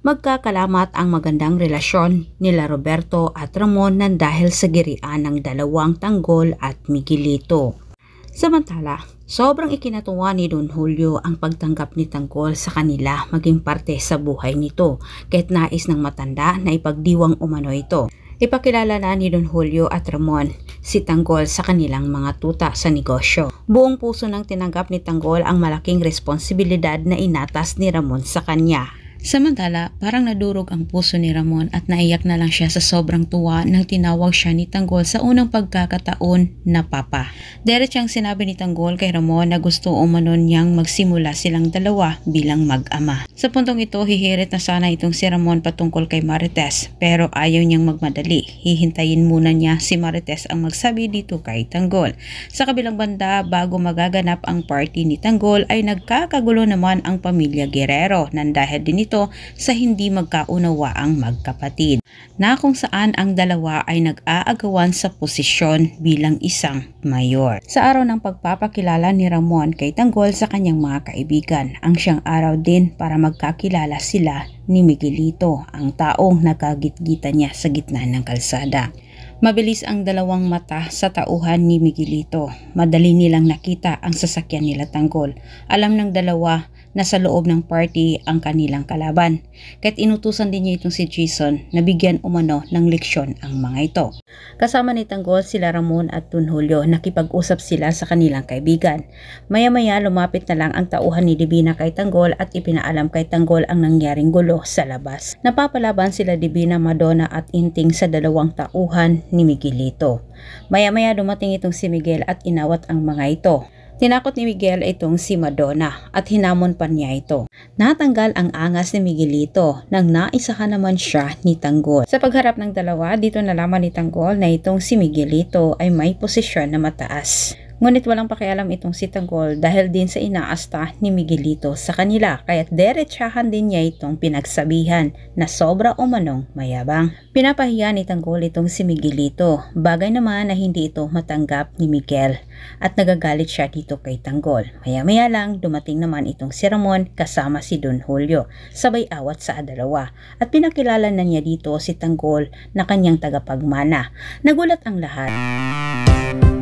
Magkakalamat ang magandang relasyon nila Roberto at Ramon nang dahil sa girian ng dalawang Tanggol at Miguelito. Samantala, sobrang ikinatuwa ni Don Julio ang pagtanggap ni Tanggol sa kanila maging parte sa buhay nito kahit nais ng matanda na ipagdiwang umano ito. Ipakilala na ni Don Julio at Ramon si Tanggol sa kanilang mga tuta sa negosyo. Buong puso nang tinanggap ni Tanggol ang malaking responsibilidad na inatas ni Ramon sa kanya. Samantala, parang nadurog ang puso ni Ramon at naiyak na lang siya sa sobrang tuwa nang tinawag siya ni Tanggol sa unang pagkakataon na papa. Diretsang sinabi ni Tanggol kay Ramon na gusto umano niyang magsimula silang dalawa bilang mag-ama. Sa puntong ito, hihirit na sana itong si Ramon patungkol kay Marites pero ayaw niyang magmadali. Hihintayin muna niya si Marites ang magsabi dito kay Tanggol. Sa kabilang banda, bago magaganap ang party ni Tanggol ay nagkakagulo naman ang pamilya Guerrero nang dahil din ito sa hindi magkaunawaang magkapatid na kung saan ang dalawa ay nag-aagawan sa posisyon bilang isang mayor. Sa araw ng pagpapakilala ni Ramon kay Tanggol sa kanyang mga kaibigan, ang siyang araw din para magkakilala sila ni Miguelito, ang taong nakagitgitan niya sa gitna ng kalsada. Mabilis ang dalawang mata sa tauhan ni Miguelito. Madali nilang nakita ang sasakyan nila Tanggol. Alam ng dalawa na sa loob ng party ang kanilang kalaban. Kahit inutusan din niya itong si Jason na bigyan umano ng leksyon ang mga ito. Kasama ni Tanggol sila Ramon at Don Julio, nakipag-usap sila sa kanilang kaibigan. Maya-maya lumapit na lang ang tauhan ni Divina kay Tanggol at ipinaalam kay Tanggol ang nangyaring gulo sa labas. Napapalaban sila Divina, Madonna at Inting sa dalawang tauhan ni Miguelito. Maya-maya dumating itong si Miguel at inawat ang mga ito. Tinakot ni Miguel itong si Madonna at hinamon pa niya ito. Natanggal ang angas ni Miguelito nang naisahan naman siya ni Tanggol. Sa pagharap ng dalawa, dito nalaman ni Tanggol na itong si Miguelito ay may posisyon na mataas. Ngunit walang pakialam itong si Tanggol dahil din sa inaasta ni Miguelito sa kanila, kaya't derechahan din niya itong pinagsabihan na sobra umanong mayabang. Pinapahiya ni Tanggol itong si Miguelito, bagay naman na hindi ito matanggap ni Miguel at nagagalit siya dito kay Tanggol. Maya-maya lang dumating naman itong si Ramon kasama si Don Julio, sabay awat sa dalawa at pinakilala na niya dito si Tanggol na kanyang tagapagmana. Nagulat ang lahat.